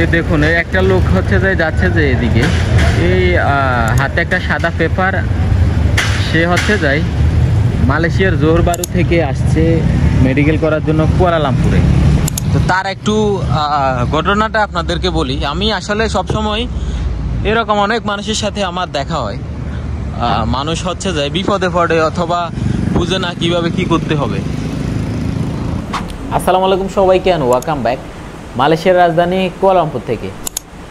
এই দেখুন, এই একটা লোক হচ্ছে যে যাচ্ছে যে এদিকে, এই হাতে একটা সাদা পেপার, সে হচ্ছে যাই মালয়েশিয়ার জোহর বারু থেকে আসছে মেডিকেল করার জন্য কুয়ালালামপুরে। তো তার একটু ঘটনাটা আপনাদেরকে বলি। আমি আসলে সবসময় এরকম অনেক মানুষের সাথে আমার দেখা হয়, মানুষ হচ্ছে যায় বিপদে পড়ে অথবা বুঝে না কিভাবে কি করতে হবে। আসসালামু আলাইকুম সবাইকে, ওয়েলকাম ব্যাক মালয়েশিয়ার রাজধানী কুয়ালালামপুর থেকে।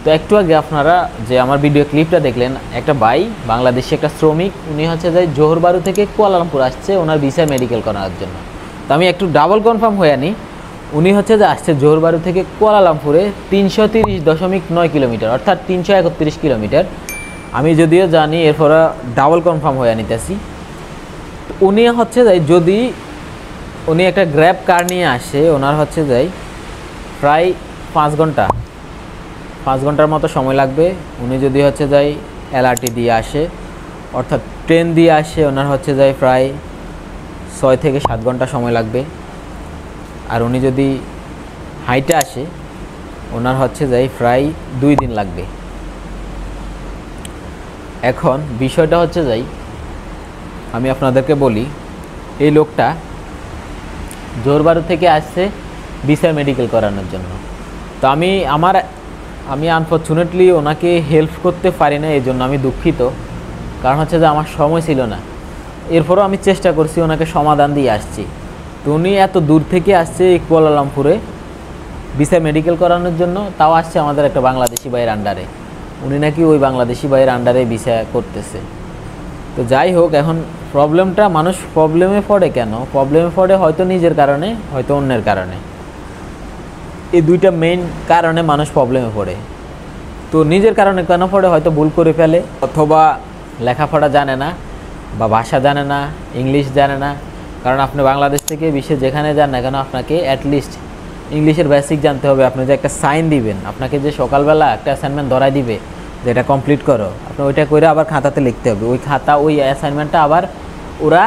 তো একটু আগে আপনারা যে আমার ভিডিও ক্লিপটা দেখলেন, একটা ভাই বাংলাদেশি একটা শ্রমিক, উনি হচ্ছে যে জোহর বারু থেকে কুয়ালালামপুর আসছে ওনার ভিসা মেডিকেল করার জন্য। তো আমি একটু ডাবল কনফার্ম হয়ে আনি, উনি হচ্ছে যে আসছে জোহর বারু থেকে কুয়ালালামপুরে 330.9 কিলোমিটার, অর্থাৎ 331 কিলোমিটার। আমি যদিও জানি, এরপরে ডাবল কনফার্ম হয়ে নিতেছি। উনি হচ্ছে যাই যদি উনি একটা গ্র্যাব কার নিয়ে আসে, ওনার হচ্ছে যাই প্রায় 5 ঘন্টার মতো সময় লাগবে। উনি যদি হচ্ছে যাই এলআরটি দিয়ে আসে, অর্থাৎ ট্রেন দিয়ে আসে, ওনার হচ্ছে যাই প্রায় 6 থেকে 7 ঘন্টা সময় লাগবে। আর উনি যদি হাইটে আসে, ওনার হচ্ছে যাই প্রায় 2 দিন লাগবে। এখন বিষয়টা হচ্ছে যাই, আমি আপনাদেরকে বলি, এই লোকটা জোহর বারু থেকে আসছে ভিসা মেডিকেল করানোর জন্য। তো আমি আনফর্চুনেটলি ওনাকে হেল্প করতে পারি না, এই জন্য আমি দুঃখিত। কারণ হচ্ছে যে আমার সময় ছিল না। এরপরও আমি চেষ্টা করছি, ওনাকে সমাধান দিয়ে আসছি। তো উনি এত দূর থেকে আসছে এই কুয়ালালামপুরে ভিসা মেডিকেল করানোর জন্য, তাও আসছে আমাদের একটা বাংলাদেশি ভাইয়ের আন্ডারে। উনি নাকি ওই বাংলাদেশি ভাইয়ের আন্ডারে ভিসা করতেছে। তো যাই হোক, এখন প্রবলেমটা, মানুষ প্রবলেমে পড়ে কেন? প্রবলেমে পড়ে হয়তো নিজের কারণে, হয়তো অন্যের কারণে। এই দুইটা মেইন কারণে মানুষ প্রবলেমে পড়ে। তো নিজের কারণে কেন পড়ে? হয়তো ভুল করে ফেলে, অথবা লেখাপড়া জানে না, বা ভাষা জানে না, ইংলিশ জানে না। কারণ আপনি বাংলাদেশ থেকে বিশ্বে যেখানে যান না কেন, আপনাকে অ্যাটলিস্ট ইংলিশের বেসিক জানতে হবে। আপনি যে একটা সাইন দিবেন, আপনাকে যে সকালবেলা একটা অ্যাসাইনমেন্ট ধরাই দিবে যে এটা কমপ্লিট করো, আপনি ওইটা করে আবার খাতাতে লিখতে হবে। ওই খাতা, ওই অ্যাসাইনমেন্টটা আবার ওরা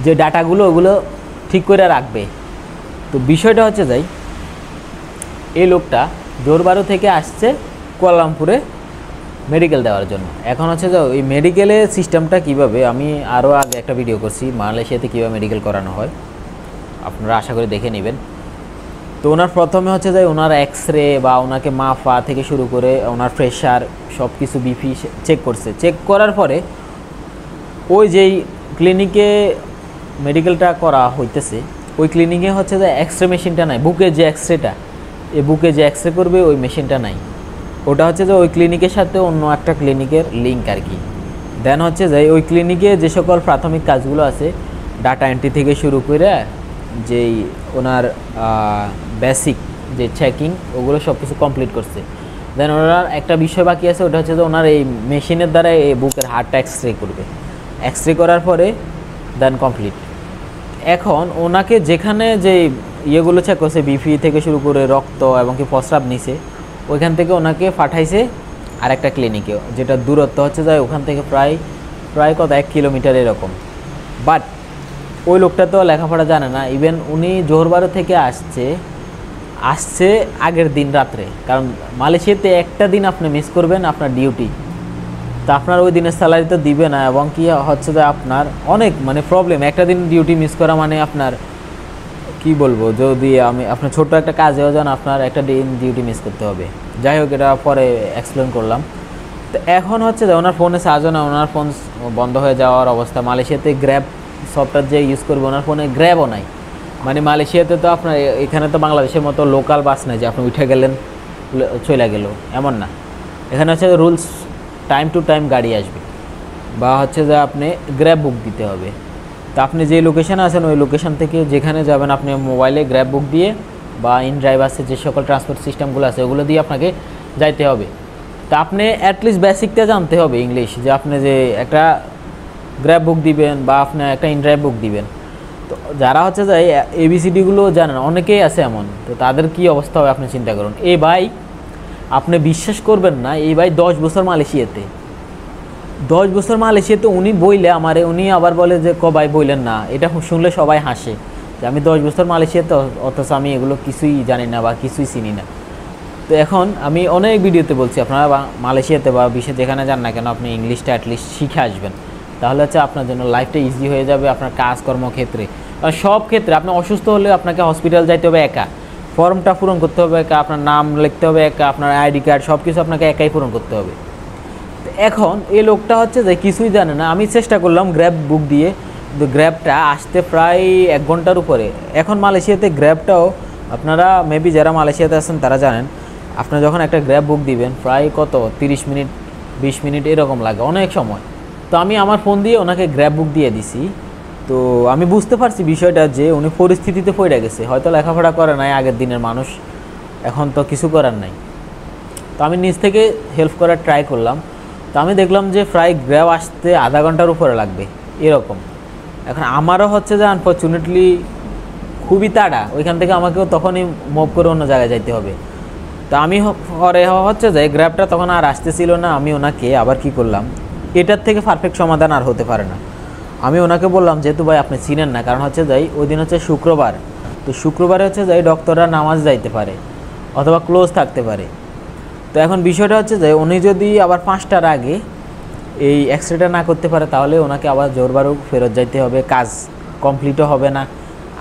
যে ডাটাগুলো, ওগুলো ঠিক করে রাখবে। তো বিষয়টা হচ্ছে যাই, এই লোকটা জোহর বারু থেকে আসছে কুয়ালালামপুরে মেডিকেল দেওয়ার জন্য। এখন হচ্ছে যে ওই মেডিকেলের সিস্টেমটা কীভাবে, আমি আরও আগে একটা ভিডিও করছি মালয়েশিয়াতে কীভাবে মেডিকেল করানো হয়, আপনারা আশা করি দেখে নেবেন। তো ওনার প্রথমে হচ্ছে যে ওনার এক্সরে বা ওনাকে মাপা থেকে শুরু করে ওনার প্রেশার সব কিছু বিপি চেক করছে। চেক করার পরে ওই যেই ক্লিনিকে মেডিকেলটা করা হইতেছে, ওই ক্লিনিকে হচ্ছে যে এক্সরে মেশিনটা নাই। বুকে যে এক্সরেটা, এই বুকে যে এক্সরে করবে ওই মেশিনটা নাই। ওটা হচ্ছে যে ওই ক্লিনিকের সাথে অন্য একটা ক্লিনিকের লিঙ্ক আর কি। দেন হচ্ছে যে ওই ক্লিনিকে যে সকল প্রাথমিক কাজগুলো আছে, ডাটা এন্ট্রি থেকে শুরু করে যেই ওনার বেসিক যে চেকিং, ওগুলো সব কিছু কমপ্লিট করছে। দেন ওনার একটা বিষয় বাকি আছে, ওটা হচ্ছে যে ওনার এই মেশিনের দ্বারা এই বুকের হার্টটা এক্সরে করবে। এক্সরে করার পরে দেন কমপ্লিট। এখন ওনাকে যেখানে যে ইয়েগুলো চেক করছে, বিপি থেকে শুরু করে রক্ত এবং কি প্রস্রাব নিছে, ওইখান থেকে ওনাকে পাঠাইছে আরেকটা ক্লিনিকে, যেটা দূরত্ব হচ্ছে যায় ওখান থেকে প্রায় কত 1 কিলোমিটার এরকম। বাট ওই লোকটা তো লেখাপড়া জানে না। ইভেন উনি জোহর বারু থেকে আসছে আগের দিন রাত্রে। কারণ মালয়েশিয়াতে একটা দিন আপনি মিস করবেন আপনার ডিউটি, তো আপনার ওই দিনের স্যালারি তো দিবে না। এবং কি হচ্ছে যে আপনার অনেক প্রবলেম। একটা দিন ডিউটি মিস করা মানে আপনার কি বলবো, যদি আপনার ছোট্ট একটা কাজেও যান, আপনার একটা দিন ডিউটি মিস করতে হবে। যাই হোক, এটা পরে এক্সপ্লেন করলাম। তো এখন হচ্ছে যে ওনার ফোনে চার্জও না, ওনার ফোন বন্ধ হয়ে যাওয়ার অবস্থা। মালয়েশিয়াতে গ্র্যাব সফটওয়্যার যে ইউজ করবে, ওনার ফোনে গ্র্যাবও নাই। মালয়েশিয়াতে তো আপনার এখানে তো বাংলাদেশের মতো লোকাল বাস নাই যে আপনি উঠে গেলেন চলে গেল, এমন না। এখানে হচ্ছে রুলস, টাইম টু টাইম গাড়ি আসবে, বা হচ্ছে যে আপনি গ্র্যাব বুক দিতে হবে। তো আপনি যে লোকেশানে আছেন, ওই লোকেশান থেকে যেখানে যাবেন, আপনি মোবাইলে গ্র্যাব বুক দিয়ে বা ইন ড্রাইভ আছে যে সকল ট্রান্সপোর্ট সিস্টেমগুলো আছে, ওগুলো দিয়ে আপনাকে যাইতে হবে। তা আপনি অ্যাটলিস্ট বেসিকটা জানতে হবে ইংলিশ, যে আপনি যে একটা গ্র্যাব বুক দিবেন বা আপনি একটা ইন ড্রাইভ বুক দিবেন। তো যারা হচ্ছে যে এবিসিডিগুলো জানেন, অনেকেই আছে এমন, তো তাদের কি অবস্থা হবে আপনি চিন্তা করুন। এই ভাই, আপনি বিশ্বাস করবেন না, এই ভাই 10 বছর মালয়েশিয়াতে, 10 বছর মালয়েশিয়াতে উনি বইলে আমারে, উনি আবার বলে যে ভাই বইলেন না। এটা শুনলে সবাই হাসে যে আমি 10 বছর মালয়েশিয়াতে, অথচ আমি এগুলো কিছুই জানি না বা কিছুই চিনি না। তো এখন আমি অনেক ভিডিওতে বলছি আপনারা মালয়েশিয়াতে বা বিশ্বে যেখানে যান না কেন আপনি ইংলিশটা অ্যাটলিস্ট শিখে আসবেন, তাহলে হচ্ছে আপনার জন্য লাইফটা ইজি হয়ে যাবে আপনার কাজকর্ম ক্ষেত্রে। কারণ সব ক্ষেত্রে আপনি অসুস্থ হলে আপনাকে হসপিটাল যাইতে হবে একা, ফর্মটা পূরণ করতে হবে একা, আপনার নাম লিখতে হবে একা, আপনার আইডি কার্ড সব কিছু আপনাকে একাই পূরণ করতে হবে। এখন এই লোকটা হচ্ছে যে কিছুই জানে না। আমি চেষ্টা করলাম গ্র্যাব বুক দিয়ে, কিন্তু গ্র্যাবটা আসতে প্রায় 1 ঘন্টার উপরে। এখন মালয়েশিয়াতে গ্র্যাবটাও আপনারা মেবি যারা মালয়েশিয়াতে আছেন তারা জানেন, আপনি যখন একটা গ্র্যাব বুক দিবেন প্রায় কত 30 মিনিট 20 মিনিট এরকম লাগে, অনেক সময়। তো আমি আমার ফোন দিয়ে ওনাকে গ্র্যাব বুক দিয়ে দিছি। তো আমি বুঝতে পারছি বিষয়টা যে উনি পরিস্থিতিতে পড়ে গেছে, হয়তো লেখাপড়া করে নাই আগের দিনের মানুষ, এখন তো কিছু করার নাই। তো আমি নিজ থেকে হেল্প করার ট্রাই করলাম। তো আমি দেখলাম যে প্রায় গ্র্যাব আসতে আধা ঘন্টার উপরে লাগবে এরকম। এখন আমারও হচ্ছে যে আনফর্চুনেটলি খুবই তাড়া, ওইখান থেকে আমাকেও তখনই মুভ করে অন্য জায়গায় যাইতে হবে। তো আমি পরে হচ্ছে যে গ্র্যাবটা তখন আর আসতেছিল না। আমি ওনাকে আবার কি করলাম, এটার থেকে পারফেক্ট সমাধান আর হতে পারে না। আমি ওনাকে বললাম যেহেতু ভাই আপনি চিনেন না, কারণ হচ্ছে যাই ওই দিন হচ্ছে শুক্রবার, তো শুক্রবারে হচ্ছে যাই ডক্টররা নামাজ যাইতে পারে অথবা ক্লোজ থাকতে পারে। তো এখন বিষয়টা হচ্ছে যে উনি যদি আবার 5টার আগে এই এক্সরেটা না করতে পারে তাহলে ওনাকে আবার জোরবারও ফেরত যাইতে হবে, কাজ কমপ্লিটও হবে না,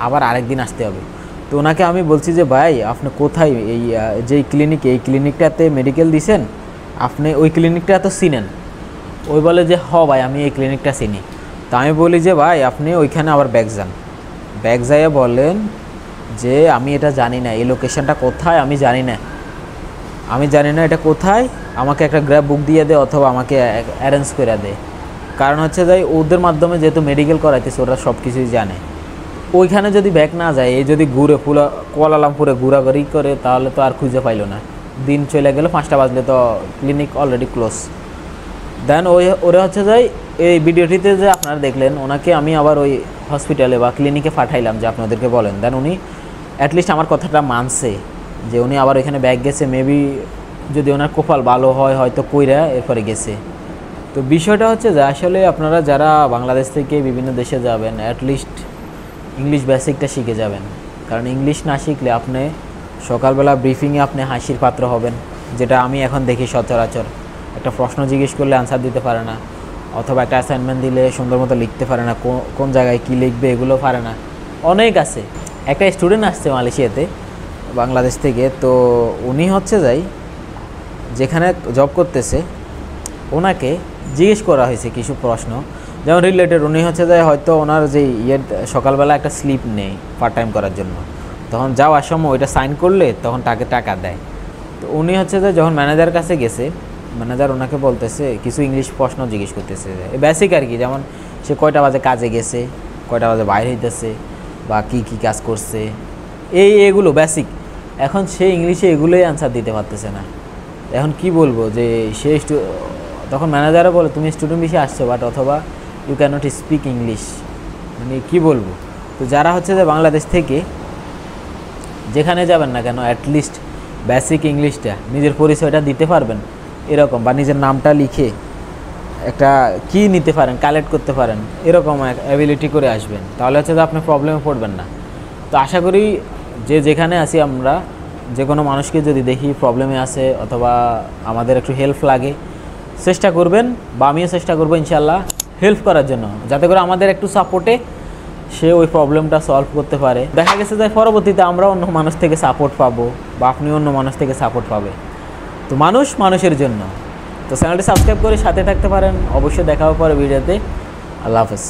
আবার আরেকদিন আসতে হবে। তো ওনাকে আমি বলছি যে ভাই আপনি কোথায় এই যেই ক্লিনিকে, এই ক্লিনিকটাতে মেডিকেল দিছেন, আপনি ওই ক্লিনিকটা তো চিনেন? ওই বলে যে ভাই আমি এই ক্লিনিকটা চিনি। তো আমি বলি যে ভাই আপনি ওইখানে আবার ব্যাক যান, ব্যাক যাইয়া বলেন যে আমি এটা জানি না, এই লোকেশনটা কোথায় আমি জানি না, এটা কোথায়, আমাকে একটা গ্র্যাব বুক দিয়ে দে অথবা আমাকে অ্যারেঞ্জ করে দে। কারণ হচ্ছে যাই ওদের মাধ্যমে যেহেতু মেডিকেল করাইতেছে ওরা সব কিছুই জানে। ওইখানে যদি ব্যাক না যায়, এই যদি ঘুরে কুয়ালালামপুরে ঘোরাঘুরি করে তাহলে তো আর খুঁজে পাইল না, দিন চলে গেল, 5টা বাজলে তো ক্লিনিক অলরেডি ক্লোজ। দেন ওরা হচ্ছে যাই এই ভিডিওটিতে যে আপনারা দেখলেন ওনাকে আমি আবার ওই হসপিটালে বা ক্লিনিকে পাঠাইলাম যে আপনাদেরকে বলেন। দেন উনি অ্যাটলিস্ট আমার কথাটা মানছে যে উনি আবার ওইখানে ব্যাক গেছে, মেবি যদি ওনার কপাল ভালো হয় হয়তো কইরা এরপরে গেছে। তো বিষয়টা হচ্ছে যে আসলে আপনারা যারা বাংলাদেশ থেকে বিভিন্ন দেশে যাবেন অ্যাটলিস্ট ইংলিশ বেসিকটা শিখে যাবেন, কারণ ইংলিশ না শিখলে আপনি সকালবেলা ব্রিফিংয়ে আপনি হাসির পাত্র হবেন, যেটা আমি এখন দেখি সচরাচর। একটা প্রশ্ন জিজ্ঞেস করলে আনসার দিতে পারে না, অথবা একটা অ্যাসাইনমেন্ট দিলে সুন্দর মতো লিখতে পারে না, কোন জায়গায় কী লিখবে এগুলো পারে না। অনেক আছে। একটা স্টুডেন্ট আসছে মালয়েশিয়াতে বাংলাদেশ থেকে, তো উনি হচ্ছে যাই যেখানে জব করতেছে ওনাকে জিজ্ঞেস করা হয়েছে কিছু প্রশ্ন যেমন রিলেটেড। উনি হচ্ছে যে হয়তো ওনার যে সকালবেলা একটা স্লিপ নেই পার্ট টাইম করার জন্য, তখন যাওয়ার সময় ওইটা সাইন করলে তখন তাকে টাকা দেয়। তো উনি হচ্ছে যে যখন ম্যানেজার কাছে গেছে, ম্যানেজার ওনাকে বলতেছে কিছু ইংলিশ প্রশ্ন জিজ্ঞেস করতেছে, বেসিক আর কি, যেমন সে কয়টা বাজে কাজে গেছে, কয়টা বাজে বাইরে হইতেছে, বা কী কী কাজ করছে, এগুলো বেসিক। এখন সে ইংলিশে এগুলোই অ্যান্সার দিতে পারতেছে না। এখন কি বলবো যে সে তখন ম্যানেজারও বলে তুমি স্টুডেন্ট বিষয়ে আসছো বাট অথবা you can not speak English, মানে কী বলবো। তো যারা হচ্ছে যে বাংলাদেশ থেকে যেখানে যাবেন না কেন অ্যাটলিস্ট বেসিক ইংলিশটা, নিজের পরিচয়টা দিতে পারবেন এরকম, বা নিজের নামটা লিখে একটা কি নিতে পারেন, কালেক্ট করতে পারেন, এরকম অ্যাবিলিটি করে আসবেন, তাহলে হচ্ছে যে আপনি প্রবলেমে পড়বেন না। তো আশা করি যে যেখানে আছি আমরা যে কোনো মানুষকে যদি দেখি প্রবলেমে আছে অথবা আমাদের একটু হেল্প লাগে, চেষ্টা করবেন বা আমিও চেষ্টা করবো ইনশাল্লাহ হেল্প করার জন্য, যাতে করে আমাদের একটু সাপোর্টে সে ওই প্রবলেমটা সলভ করতে পারে। দেখা গেছে যে পরবর্তীতে আমরা অন্য মানুষ থেকে সাপোর্ট পাবো বা আপনি অন্য মানুষ থেকে সাপোর্ট পাবে। তো মানুষ মানুষের জন্য। তো চ্যানেলটি সাবস্ক্রাইব করে সাথে থাকতে পারেন। অবশ্যই দেখা হবে পরে ভিডিওতে। আল্লাহ হাফেজ।